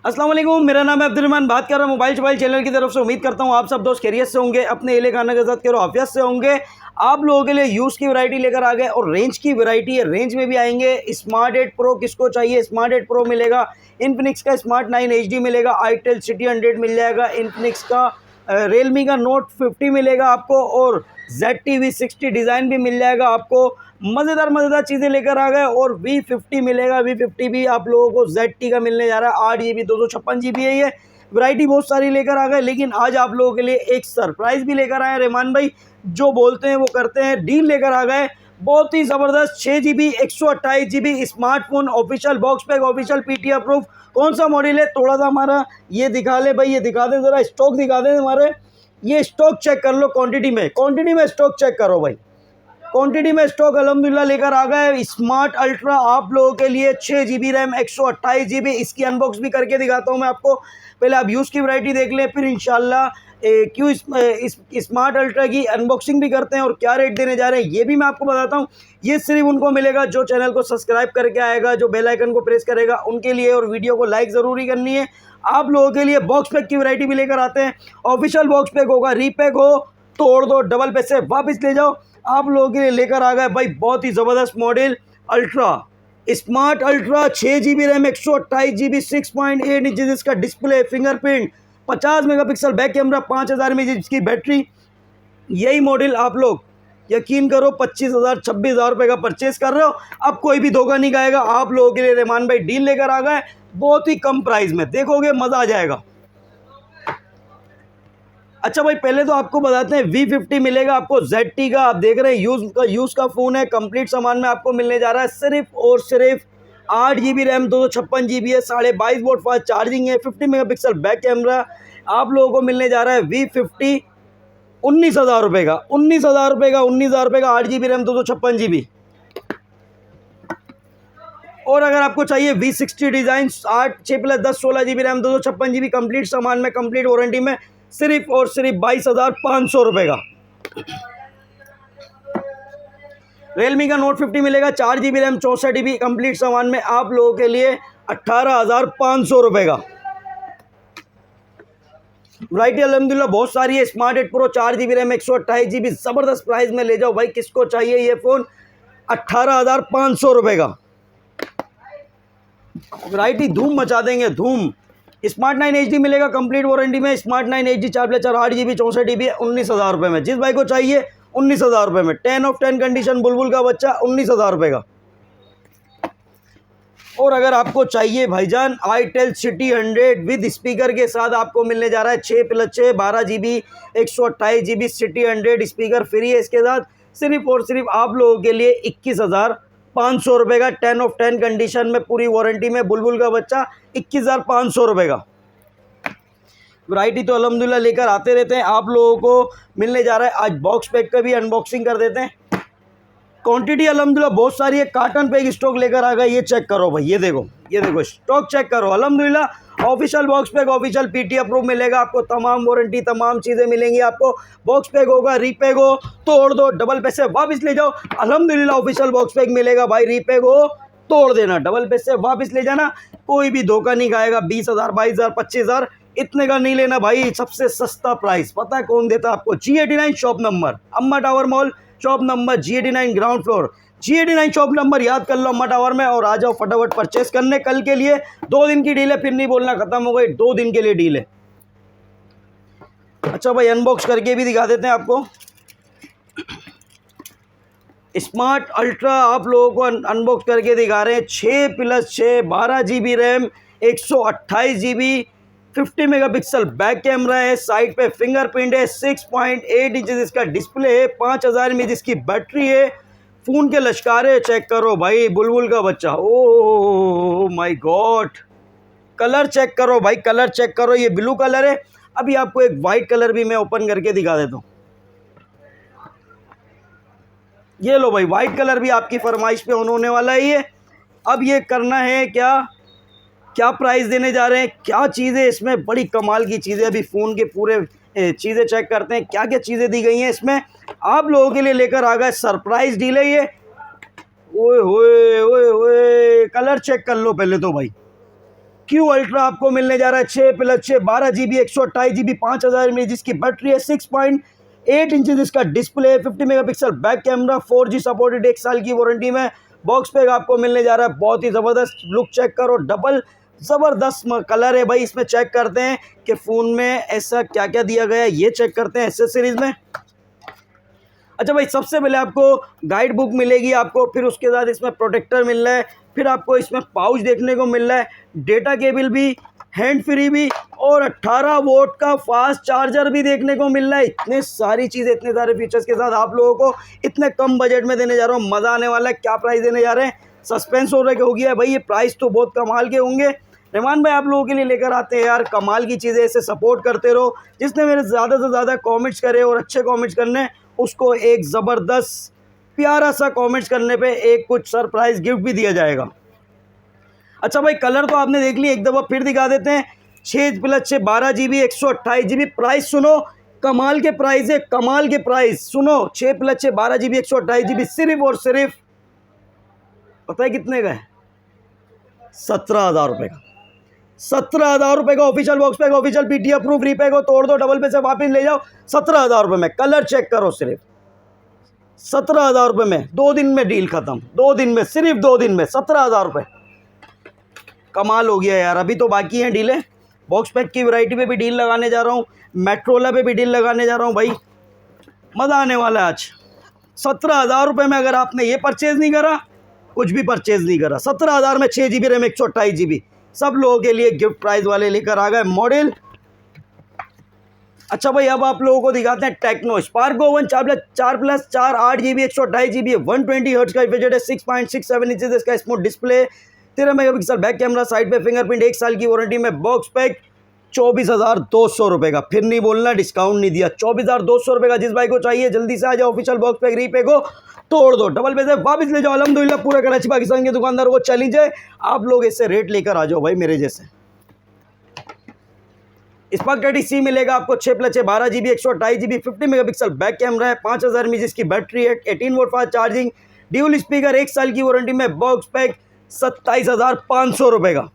अस्सलाम वालेकुम, मेरा नाम है अब्दुर्रहमान। बात कर रहा हूँ मोबाइल चैनल की तरफ से। उम्मीद करता हूँ आप सब दोस्त खैरियत से होंगे, अपने एले खाना के साथ करो आफियत से होंगे। आप लोगों के लिए यूज़ की वैरायटी लेकर आ गए और रेंज की वैरायटी है, रेंज में भी आएंगे। स्मार्ट 8 प्रो किसको चाहिए, स्मार्ट 8 प्रो मिलेगा। इन्फिनिक्स का स्मार्ट 9 HD मिलेगा, आईटेल सिटी 100 मिल जाएगा, इन्फिनिक्स का रियलमी का नोट 50 मिलेगा आपको, और ZT V60 डिज़ाइन भी मिल जाएगा आपको। मज़ेदार चीज़ें लेकर आ गए। और V50 मिलेगा, V50 भी आप लोगों को ZT का मिलने जा रहा है। 8 GB 256 GB है ये। वैरायटी बहुत सारी लेकर आ गए, लेकिन आज आप लोगों के लिए एक सरप्राइज़ भी लेकर आए रहमान भाई। जो बोलते हैं वो करते हैं, डील लेकर आ गए बहुत ही ज़बरदस्त। 6 GB 128 GB smartphone, official box pack, official PT approve. कौन सा मॉडल है, थोड़ा सा हमारा ये दिखा ले भाई, ये दिखा दे ज़रा, स्टॉक दिखा दे हमारे। ये स्टॉक चेक कर लो, क्वांटिटी में स्टॉक चेक करो भाई। क्वांटिटी में स्टॉक अल्हम्दुलिल्लाह लेकर आ गए। स्मार्ट अल्ट्रा आप लोगों के लिए 6 GB रैम 128 GB। इसकी अनबॉक्स भी करके दिखाता हूँ मैं आपको। पहले आप यूज़ की वैरायटी देख लें, फिर इंशाल्लाह क्यों इस स्मार्ट अल्ट्रा की अनबॉक्सिंग भी करते हैं और क्या रेट देने जा रहे हैं ये भी मैं आपको बताता हूँ। ये सिर्फ उनको मिलेगा जो चैनल को सब्सक्राइब करके आएगा, जो बेल आइकन को प्रेस करेगा उनके लिए, और वीडियो को लाइक ज़रूरी करनी है। आप लोगों के लिए बॉक्स पैक की वैरायटी भी लेकर आते हैं। ऑफिशियल बॉक्स पैक होगा, रीपैक हो तोड़ दो, डबल पैसे वापस ले जाओ। आप लोगों के लिए लेकर आ गए भाई बहुत ही ज़बरदस्त model ultra, smart ultra. 6 GB RAM 128 GB 6.8 inch इसका display, fingerprint, 50 megapixel back camera, 5000 mAh की बैटरी। यही मॉडल आप लोग यकीन करो 25,000 26,000 रुपये का परचेस कर रहे हो। अब कोई भी धोखा नहीं खाएगा। आप लोगों के लिए रहमान भाई डील लेकर आ गए बहुत ही कम प्राइस में, देखोगे मज़ा आ जाएगा। अच्छा भाई, पहले तो आपको बताते हैं V50 मिलेगा आपको ZT का। आप देख रहे हैं यूज़ का फ़ोन है। कंप्लीट सामान में आपको मिलने जा रहा है सिर्फ और सिर्फ 8 GB रैम 256 GB है, 22.5 वोल्ट फास्ट चार्जिंग है, 50 मेगापिक्सल बैक कैमरा। आप लोगों को मिलने जा रहा है V50 19,000 रुपये का, 19,000 रुपये का, 19,000 रुपये का, 8 GB रैम 256 GB। और अगर आपको चाहिए V60 design 8 6 + 10 16 GB RAM 256 GB complete सामान में, कंप्लीट वारंटी में, सिर्फ और सिर्फ 22,500 रुपये का। रियलमी का नोट 50 मिलेगा, 4 GB रैम 64 GB कंप्लीट सामान में, आप लोगों के लिए 18,500 रुपये का। वैरायटी अल्हम्दुलिल्लाह बहुत सारी है। Smart 8 pro 4 GB RAM 128 GB ज़बरदस्त प्राइस में ले जाओ भाई। किसको चाहिए ये फ़ोन, 18,500 रुपये का। वैरायटी धूम मचा देंगे, धूम। स्मार्ट 9 HD मिलेगा कंप्लीट वारंटी में। स्मार्ट 9 HD 4+4 8 GB 64 GB 19,000 रुपये में। जिस भाई को चाहिए 19,000 रुपये में। 10 ऑफ 10 कंडीशन, बुलबुल का बच्चा 19,000 रुपये का। और अगर आपको चाहिए भाईजान आईटेल सिटी 100 विद स्पीकर के साथ, आपको मिलने जा रहा है 6+6 12 GB 128 GB city 100 speaker free है इसके साथ। सिर्फ और सिर्फ आप लोगों के लिए 21,500 रुपये का। 10 ऑफ 10 कंडीशन में, पूरी वारंटी में, बुलबुल का बच्चा 21,500 रुपये का। वैरायटी तो अल्हम्दुलिल्लाह लेकर आते रहते हैं। आप लोगों को मिलने जा रहा है आज बॉक्स पैक का भी अनबॉक्सिंग कर देते हैं। क्वांटिटी अल्हम्दुलिल्लाह बहुत सारी है। कार्टन पे एक स्टॉक लेकर आ गए, ये चेक करो भाई, ये देखो स्टॉक चेक करो। अल्हम्दुलिल्लाह official box pack, official PT approve मिलेगा आपको। तमाम वारंटी, तमाम चीज़ें मिलेंगी आपको। बॉक्स पैक होगा, रीपैक हो तोड़ दो, डबल पैसे वापस ले जाओ। अल्हम्दुलिल्लाह ऑफिशियल बॉक्स पैक मिलेगा भाई। रीपैक हो तोड़ देना, डबल पैसे वापस ले जाना। कोई भी धोखा नहीं खाएगा। 20,000 22,000 25,000 इतने का नहीं लेना भाई। सबसे सस्ता प्राइस पता है कौन देता है आपको, G89 शॉप नंबर, अम्मा tower mall shop number, G89 ground floor. G89 shop number याद कर लो अम्मा टावर में, और आ जाओ फटाफट परचेस करने। कल के लिए 2 दिन की डील है, फिर नहीं बोलना खत्म हो गई, 2 दिन के लिए डील है। अच्छा भाई, अनबॉक्स करके भी दिखा देते हैं आपको। स्मार्ट अल्ट्रा आप लोगों को अनबॉक्स करके दिखा रहे हैं। 6+6 12 GB RAM 128 GB 50 megapixel back camera है, साइड पे फिंगरप्रिंट है, 6.8 इंच इसका डिस्प्ले है, 5000 mAh की बैटरी है। फ़ोन के लश्कारे चेक करो भाई, बुलबुल का बच्चा, oh my god. Colour check करो भाई, कलर चेक करो। ये ब्लू कलर है। अभी आपको एक वाइट कलर भी मैं ओपन करके दिखा देता हूँ। ये लो भाई, वाइट कलर भी आपकी फरमाइश पे ऑन होने वाला है ये। अब ये करना है क्या प्राइस देने जा रहे हैं, क्या चीज़ें इसमें, बड़ी कमाल की चीज़ें। अभी फ़ोन के पूरे चीज़ें चेक करते हैं क्या क्या चीज़ें दी गई हैं इसमें। आप लोगों के लिए लेकर आ गए सरप्राइज़ डील है ये। ओए होए, कलर चेक कर लो पहले तो भाई, क्यू अल्ट्रा आपको मिलने जा रहा है 6+6 12 GB 128 GB 5000 mAh जिसकी बैटरी है, 6.8 इंचेस इसका display, 50 megapixel back camera, 4G supported, 1 साल की वारंटी में बॉक्स पैक आपको मिलने जा रहा है। बहुत ही ज़बरदस्त लुक चेक करो, डबल ज़बरदस्त कलर है भाई। इसमें चेक करते हैं कि फ़ोन में ऐसा क्या क्या दिया गया है, ये चेक करते हैं एक्सेसरीज़ में। अच्छा भाई, सबसे पहले आपको गाइड बुक मिलेगी आपको, फिर उसके बाद इसमें प्रोटेक्टर मिल रहा है, फिर आपको इसमें पाउच देखने को मिल रहा है, डेटा केबल भी, हैंड फ्री भी और 18 वोल्ट का फास्ट चार्जर भी देखने को मिल रहा है। इतने सारी चीज़ें, इतने सारे फीचर्स के साथ आप लोगों को इतने कम बजट में देने जा रहा हूँ, मज़ा आने वाला है। क्या प्राइस देने जा रहे हैं, सस्पेंस हो रहा है भाई, ये प्राइस तो बहुत कमाल के होंगे। रहमान भाई आप लोगों के लिए लेकर आते हैं यार कमाल की चीज़ें, ऐसे सपोर्ट करते रहो। जिसने मेरे ज़्यादा से ज़्यादा कमेंट्स करे और अच्छे कमेंट्स करने, उसको एक ज़बरदस्त प्यारा सा कमेंट्स करने पे एक कुछ सरप्राइज़ गिफ्ट भी दिया जाएगा। अच्छा भाई, कलर तो आपने देख लिया, एक दफ़ा फिर दिखा देते हैं। 6+6 12 GB 128 GB, प्राइस सुनो, कमाल के प्राइस है, कमाल के प्राइस सुनो। 6+6 12 GB 128 GB सिर्फ और सिर्फ पता है कितने का है, 17,000 रुपये का। 17,000 रुपये का official box pack, official PT approve, repack हो, तोड़ दो, डबल पे से वापस ले जाओ, 17,000 रुपये में। कलर चेक करो, सिर्फ 17,000 रुपये में, 2 दिन में डील खत्म, 2 दिन में, सिर्फ 2 दिन में 17,000 रुपये। कमाल हो गया यार। अभी तो बाकी हैं डीलें, बॉक्स पैक की वैरायटी पे भी डील लगाने जा रहा हूँ, मेट्रोला पे भी डील लगाने जा रहा हूँ भाई, मज़ा आने वाला है आज। 17,000 रुपये में अगर आपने ये परचेज़ नहीं करा, कुछ भी परचेज़ नहीं करा। 17,000 में 6 GB रैम 128 GB, सब लोगों के लिए गिफ्ट प्राइस वाले लेकर आ गए मॉडल। अच्छा भाई, अब आप लोगों को दिखाते हैं Tecno Spark Go 1 4+4 8 GB 128 GB 120 hertz का बजट है, 6.67 इंचेस इसका smooth display, 13 megapixel back camera, side पे फिंगरप्रिंट, 1 साल की वारंटी में बॉक्स पैक, 24,200 रुपये का। फिर नहीं बोलना डिस्काउंट नहीं दिया, 24,200 रुपये का। जिस भाई को चाहिए जल्दी से आ जाओ, ऑफिशियल बॉक्स पैक रीपैक हो, तोड़ दो, डबल पैसे वापस ले जाओ। अल्हम्दुलिल्लाह पूरा कराची पाकिस्तान के दुकानदार को चैलेंज है, आप लोग इससे रेट लेकर आ जाओ भाई मेरे जैसे। स्पार्क 30C मिलेगा आपको 6+6 12 GB 128 GB 50 megapixel back camera है, 5000 mAh की बैटरी है, 18 volt fast charging, dual speaker, 1 साल की वारंटी में बॉक्स पैक, 27,500 रुपये का।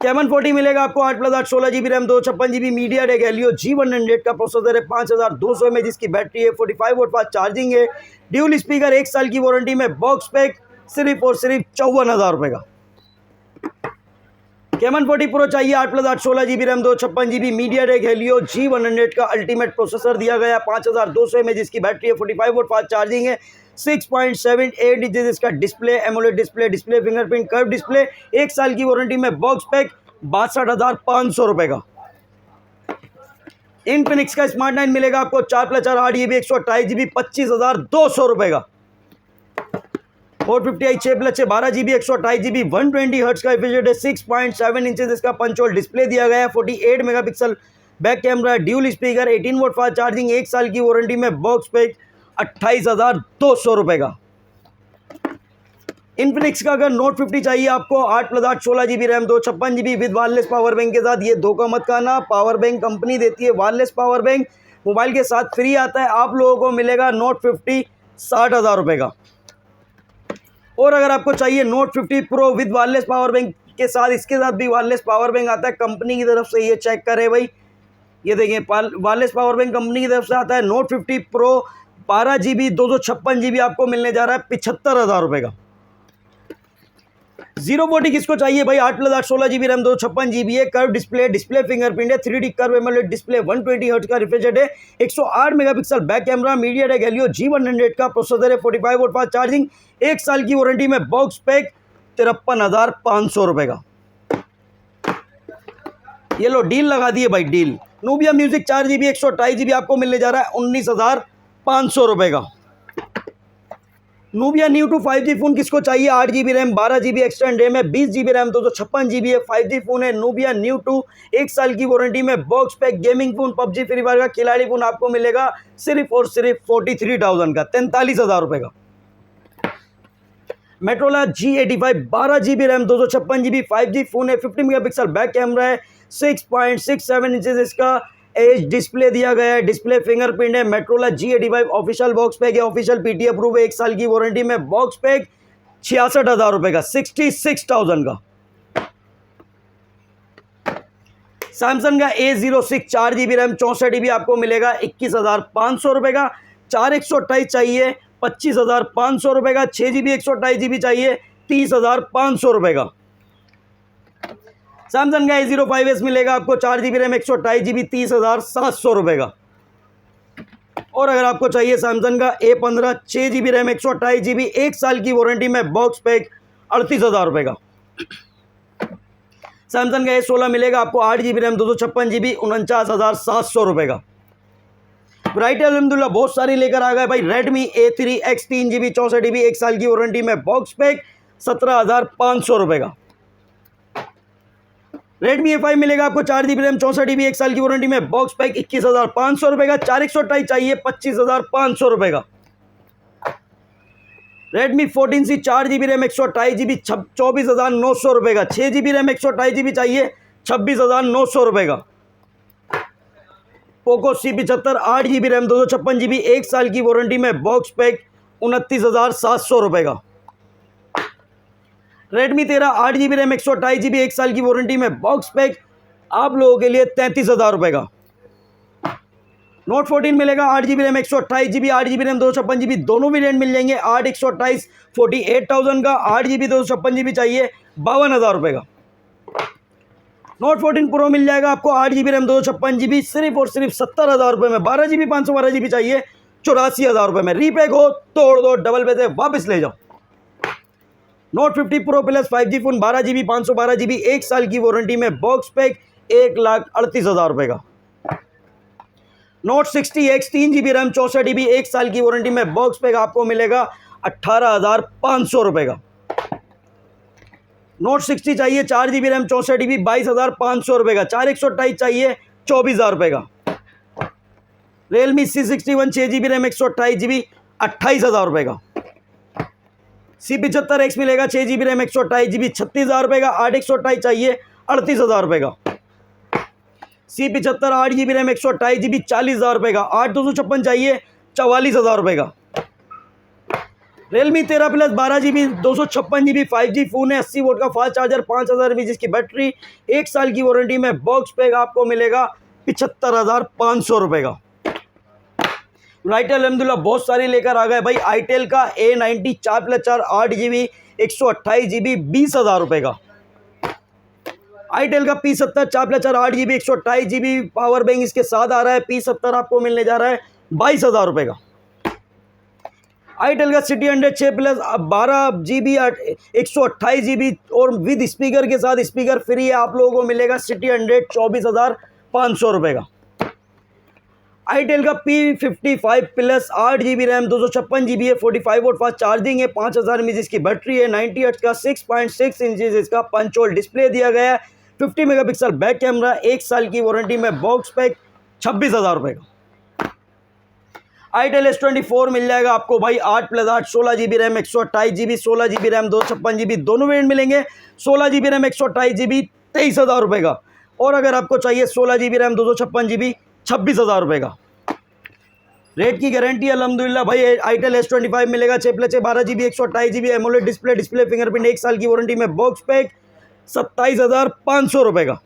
कैमन 40 मिलेगा आपको 8+8 16 GB RAM 256 GB MediaTek Helio G100 का प्रोसेसर है, 5200 mAh की बैटरी है, 45 वोल्ट फास्ट चार्जिंग है, ड्यूल स्पीकर, 1 साल की वारंटी में बॉक्स पैक, सिर्फ और सिर्फ 54,000 रुपये का। कैमन 40 प्रो चाहिए 8+8 16 GB RAM 256 GB MediaTek Helio G100 का अल्टीमेट प्रोसेसर दिया गया, 5200 mAh की बैटरी है, 45 वोल्ट फास्ट चार्जिंग है, 6.78 इंचेस इसका display, AMOLED display, display fingerprint curve display, 1 साल की वारंटी में बॉक्स पैक, 62,500 रुपये का। इनफिनिक्स का स्मार्ट 9 मिलेगा आपको 4+4 8 GB 128 GB 25,200 रुपये का। 450i 6+6 12 GB 128 GB 120 हर्ट्ज का बजट है, 6.7 इंचेस इसका पंच होल डिस्प्ले दिया गया है, 48 megapixel back camera, dual speaker, 18 volt fast charging, 1 साल की वारंटी में बॉक्स पैक, 28,200 रुपये का। इनफिनिक्स का अगर नोट 50 चाहिए आपको 8+8 16 GB RAM 256 GB with wireless power bank के साथ, ये धोखा मत खाना, पावर बैंक कंपनी देती है, वायरलेस पावर बैंक मोबाइल के साथ फ्री आता है। आप लोगों को मिलेगा नोट 50 60,000 रुपये का। और अगर आपको चाहिए note 50 pro with wireless power bank के साथ, इसके साथ भी वायरलेस पावर बैंक आता है कंपनी की तरफ से, ये चेक करें भाई, ये देखें वायरलेस पावर बैंक कंपनी की तरफ से आता है। नोट 50 प्रो 12 GB 256 GB आपको मिलने जा रहा है 75,000 रुपये का। 040 किसको चाहिए भाई, 8+8 16 GB रैम 256 GB है, कर्व डिस्प्ले, डिस्प्ले फिंगरप्रिंट है, 3D curve AMOLED display, 120 hertz का रिफ्रेश रेट है, 108 megapixel back camera, MediaTek Helio G100 का प्रोसेसर है, 45 वोल्ट फास्ट चार्जिंग, 1 साल की वारंटी में बॉक्स पैक, 53,500 रुपये का। ये लो डील लगा दिए भाई, deal. Nubia music 4 GB 128 GB आपको मिलने जा रहा है 19,500 रुपये का। Nubia new to 5G phone किसको चाहिए, 8 GB RAM 12 GB extend RAM है, 20 GB रैम 256 GB है, 5G फोन है, नूबिया न्यू टू, 1 साल की वारंटी में box pack, gaming phone, PUBG free fire का खिलाड़ी फोन आपको मिलेगा सिर्फ और सिर्फ 43,000 का, 43,000 रुपये का। मेट्रोला G85 12 GB RAM 256 GB 5G phone है, 50 मेगापिक्सल बैक कैमरा है, 6.67 इंचेस इसका एज डिस्प्ले दिया गया है, डिस्प्ले फिंगरप्रिंट है। मेट्रोला G85 ऑफिशियल बॉक्स पैक है, ऑफिशियल पीटी अप्रूव है, 1 साल की वारंटी में बॉक्स पैक, 66,000 रुपये का, 66,000 का। सैमसंग का A06 4 GB रैम 64 GB आपको मिलेगा 21,500 रुपये का। 4 128 चाहिए 25,500 रुपये का। 6 GB 128 GB चाहिए 30,500 रुपये का। सैमसंग का A05s मिलेगा आपको 4 GB रैम 128 GB 30,700 रुपये का। और अगर आपको चाहिए सैमसंग का A15 6 GB रैम 128 GB 1 साल की वारंटी में बॉक्स पैक 38,000 रुपये का। सैमसंग का A16 मिलेगा आपको 8 GB रैम 256 GB 49,700 रुपये का। वैरायटी अल्हम्दुलिल्लाह बहुत सारी लेकर आ गए भाई। रेडमी A3X 3 GB 64 GB 1 साल की वारंटी में बॉक्स पैक 17,500 रुपये का। रेडमी A5 मिलेगा आपको 4 GB रैम 64 GB 1 साल की वारंटी में बॉक्स पैक 21,500 रुपये का। 4 128 चाहिए 25,500 रुपये का। Redmi 14C 4 GB RAM 128 GB 24,900 रुपये का। 6 GB रैम 128 GB चाहिए 26,900 रुपये का। Poco C75 8 GB RAM 256 GB 1 साल की वारंटी में बॉक्स पैक 29,700 रुपये का। रेडमी 13 8 GB रैम 128 GB 1 साल की वारंटी में बॉक्स पैक आप लोगों के लिए 33,000 रुपये का। नोट 14 मिलेगा 8 GB RAM 128 GB 8 GB RAM 256 GB दोनों वेरिएंट मिल जाएंगे। 8 128 48,000 का। 8 GB 256 GB चाहिए 52,000 रुपये का। नोट 14 प्रो मिल जाएगा आपको 8 GB रैम 256 GB सिर्फ और सिर्फ 70,000 रुपये में। 12 GB 512 GB चाहिए 84,000 रुपये में। रीपैक हो तोड़ दो, डबल पैसे वापस ले जाओ। Note 50 pro plus 5G phone 12 GB 512 GB 1 साल की वारंटी में बॉक्स पैक 1,38,000 रुपये का। Note 60X 3 GB RAM 64 GB 1 साल की वारंटी में बॉक्स पैक आपको मिलेगा 18,500 रुपये का। नोट 60 चाहिए 4 GB रैम 64 GB 22,500 रुपये का। 4 128 चाहिए 24,000 रुपये का। Realme C61 6 GB RAM 128 GB 28,000 रुपये का। C75X मिलेगा 6 GB रैम 128 GB 36,000 रुपये का। 8 128 चाहिए 38,000 रुपये का। C75 8 GB रैम 128 GB 40,000 रुपये का। 8 256 चाहिए 44,000 रुपये का। Realme 13 plus 12 GB 256 GB 5G phone है। 80 वोल्ट का फास्ट चार्जर 5,000 mAh की बैटरी 1 साल की वारंटी में बॉक्स पैक आपको मिलेगा 75,500 रुपये का। राइट अलहमदुल्ला बहुत सारी लेकर आ गए भाई। आईटेल का A90 4+4 8 GB 128 GB 20,000 रुपये का। आईटेल का P70 4+4 8 GB 128 GB power bank इसके साथ आ रहा है। P70 आपको मिलने जा रहा है 22,000 रुपये का। आईटेल का City 100 6+12 GB 128 GB और विद स्पीकर के साथ स्पीकर फ्री है। आप लोगों को मिलेगा City 100 24,500 रुपये का। आईटेल का P55 plus 8 GB RAM 256 GB है। 45 वोल्ट फास्ट चार्जिंग है। 5,000 mAh की बैटरी है। 90 हर्ट्ज का 6.6 इंचेस इसका पंच होल डिस्प्ले दिया गया है। 50 मेगापिक्सल बैक कैमरा 1 साल की वारंटी में बॉक्स पैक 26,000 रुपये का। आईटेल S24 मिल जाएगा आपको भाई 8+8 16 GB RAM 128 GB 16 GB RAM 256 GB दोनों वेरिएंट मिलेंगे। 16 GB रैम 128 GB 23,000 रुपये का। और अगर आपको चाहिए 16 GB रैम 256 GB 26,000 रुपये का। रेट की गारंटी अल्हम्दुलिल्लाह भाई। आईटेल S25 मिलेगा 6+6 12 GB 128 GB AMOLED display fingerprint 1 साल की वारंटी में बॉक्स पैक 27,500 रुपये का।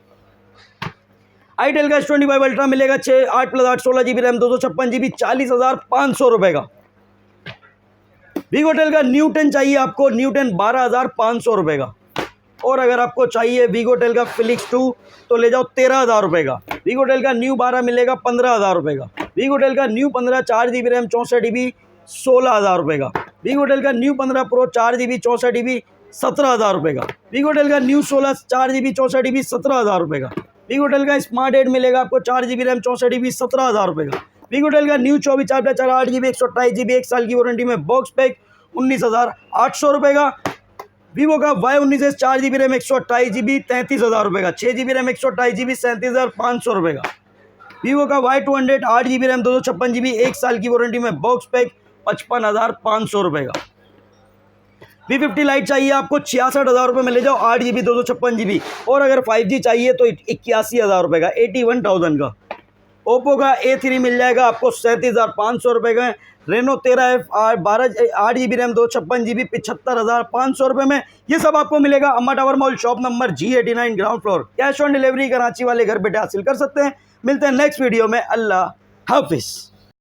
आईटेल का S25 अल्ट्रा मिलेगा 8+8 16 GB रैम 256 GB 40,500 रुपये का। वीगोटेल का न्यू10 चाहिए आपको न्यू10 12,500 रुपये का। और अगर आपको चाहिए वीगोटेल का फिलिक्स 2 तो ले जाओ 13,000 रुपये का। वीगोटेल का न्यू 12 मिलेगा 15,000 रुपये का। वीगोटेल का न्यू 15 4 GB रैम 64 GB 16,000 रुपये का। वीगोटेल का न्यू 15 प्रो 4 GB 64 GB 17,000 रुपये का। वीगोटेल का न्यू 16 4 GB 64 GB 17,000 रुपये का। वीगोटेल का स्मार्ट 8 मिलेगा आपको 4 GB रैम 64 GB 17,000 रुपये का। वीगोटेल का न्यू 24 4+4 8 GB 128 GB 1 साल की वारंटी में बॉक्स पैक 19,800 रुपये का। वीवो का Y19s 4 GB रैम 128 GB 33,000 रुपये का। 6 GB रैम 128 GB 37,500 रुपये का। वीवो का Y200 8 GB रैम 256 GB 1 साल की वारंटी में बॉक्स पैक 55,500 रुपये का। V50 लाइट चाहिए आपको 66,000 रुपये में ले जाओ 8 GB 256 GB। और अगर 5G चाहिए तो 81,000 रुपये का 81,000 का। ओप्पो का A3 मिल जाएगा आपको 37,500 रुपये का। Reno 13F 8 GB RAM 256 GB 75,500 रुपये में। ये सब आपको मिलेगा अम्मा tower mall, shop number G89, ground floor. Cash on delivery Karachi वाले घर बैठे हासिल कर सकते हैं। मिलते हैं नेक्स्ट वीडियो में। अल्लाह हाफिज़।